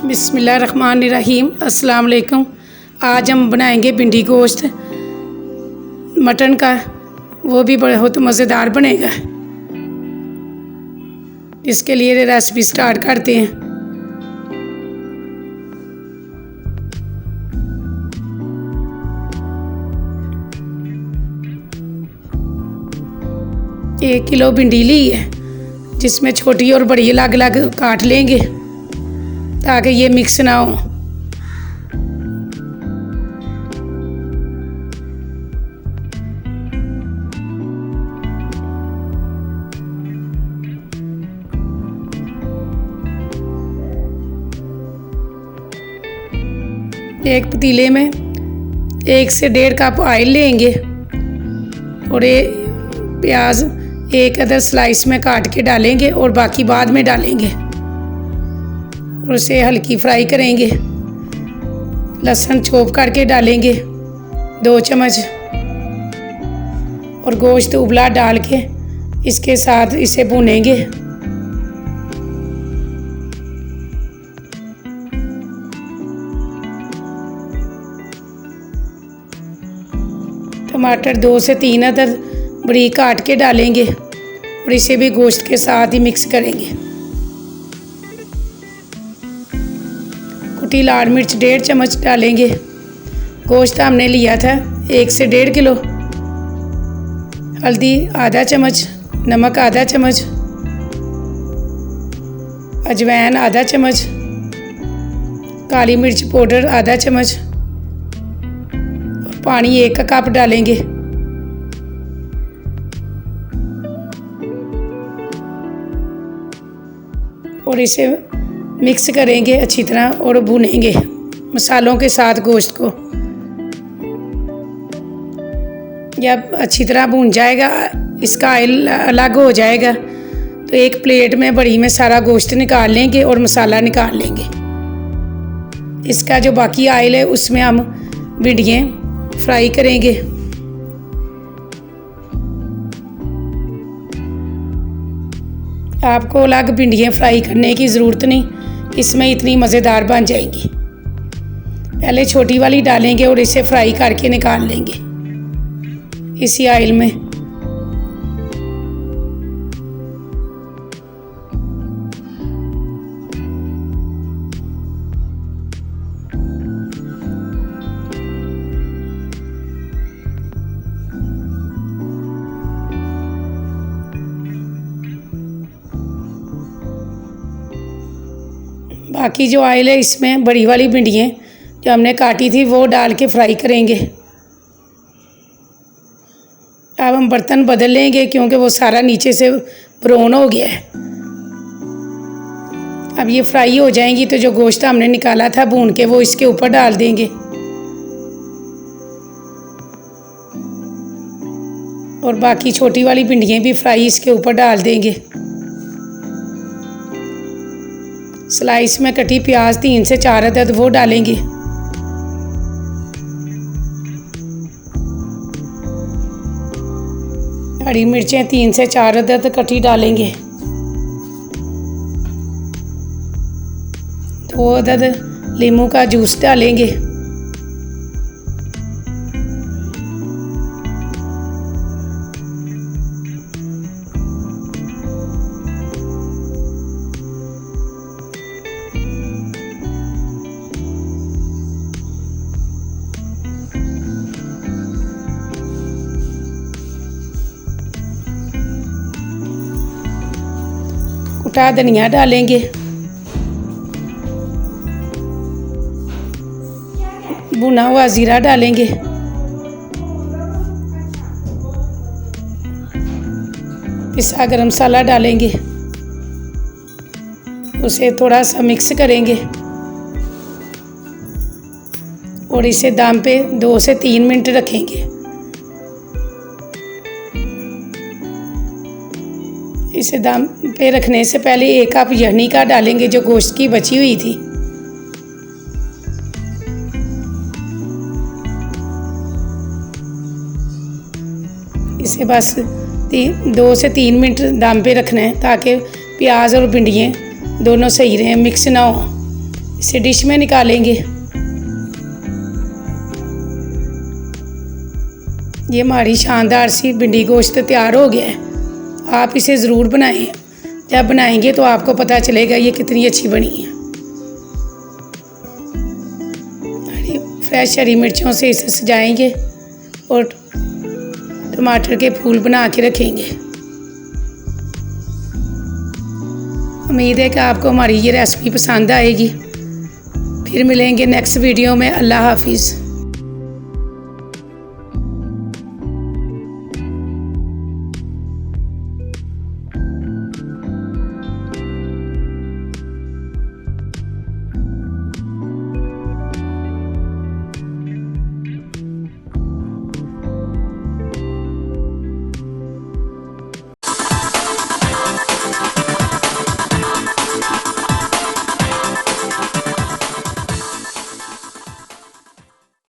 बिस्मिल्लाहिर्रहमानिर्रहीम। अस्सलाम वालेकुम। आज हम बनाएंगे भिंडी गोश्त मटन का, वो भी बहुत मज़ेदार बनेगा। इसके लिए रेसिपी स्टार्ट करते हैं। एक किलो भिंडी ली है, जिसमें छोटी और बड़ी अलग अलग काट लेंगे ताकि ये मिक्स ना हो। एक पतीले में 1 से 1.5 कप ऑयल लेंगे और प्याज 1 अदर स्लाइस में काट के डालेंगे और बाकी बाद में डालेंगे और उसे हल्की फ्राई करेंगे। लहसुन चॉप करके डालेंगे 2 चम्मच और गोश्त उबला डाल के इसके साथ इसे भूनेंगे। टमाटर 2 से 3 अदर बारीक काट के डालेंगे और इसे भी गोश्त के साथ ही मिक्स करेंगे। कुटी लाल मिर्च 1.5 चम्मच डालेंगे। गोश्त हमने लिया था 1 से 1.5 किलो। हल्दी आधा चम्मच, नमक आधा चम्मच, अजवाइन आधा चम्मच, काली मिर्च पाउडर आधा चम्मच और पानी 1 कप डालेंगे। और इसे मिक्स करेंगे अच्छी तरह और भूनेंगे मसालों के साथ गोश्त को। जब अच्छी तरह भून जाएगा, इसका ऑयल अलग हो जाएगा, तो एक प्लेट में बड़ी में सारा गोश्त निकाल लेंगे और मसाला निकाल लेंगे। इसका जो बाकी ऑयल है उसमें हम भिंडियाँ फ्राई करेंगे। आपको अलग भिंडियाँ फ्राई करने की ज़रूरत नहीं, इसमें इतनी मज़ेदार बन जाएंगी। पहले छोटी वाली डालेंगे और इसे फ्राई करके निकाल लेंगे इसी ऑयल में। बाकी जो ऑयल है इसमें बड़ी वाली भिंडियाँ जो हमने काटी थी वो डाल के फ्राई करेंगे। अब हम बर्तन बदल लेंगे क्योंकि वो सारा नीचे से ब्राउन हो गया है। अब ये फ्राई हो जाएंगी तो जो गोश्त हमने निकाला था भून के वो इसके ऊपर डाल देंगे और बाकी छोटी वाली भिंडियाँ भी फ्राई इसके ऊपर डाल देंगे। स्लाइस में कटी प्याज 3 से 4 अदद वो डालेंगे। हरी मिर्चें 3 से 4 अदद कटी डालेंगे। 2 अदद नींबू का जूस डालेंगे। कुटा धनिया डालेंगे। भुना हुआ ज़ीरा डालेंगे। पिसा गरम मसाला डालेंगे। उसे थोड़ा सा मिक्स करेंगे और इसे दम पे 2 से 3 मिनट रखेंगे। इसे दम पे रखने से पहले 1 कप यखनी का डालेंगे जो गोश्त की बची हुई थी। इसे बस 2 से 3 मिनट दम पे रखना है ताकि प्याज और भिंडियाँ दोनों सही रहें, मिक्स ना हो। इसे डिश में निकालेंगे। ये हमारी शानदार सी भिंडी गोश्त तैयार हो गया है। आप इसे ज़रूर बनाएं। जब बनाएंगे तो आपको पता चलेगा ये कितनी अच्छी बनी है। फ्रेश हरी मिर्चों से इसे सजाएंगे और टमाटर के फूल बना के रखेंगे। उम्मीद है कि आपको हमारी ये रेसिपी पसंद आएगी। फिर मिलेंगे नेक्स्ट वीडियो में। अल्लाह हाफिज़।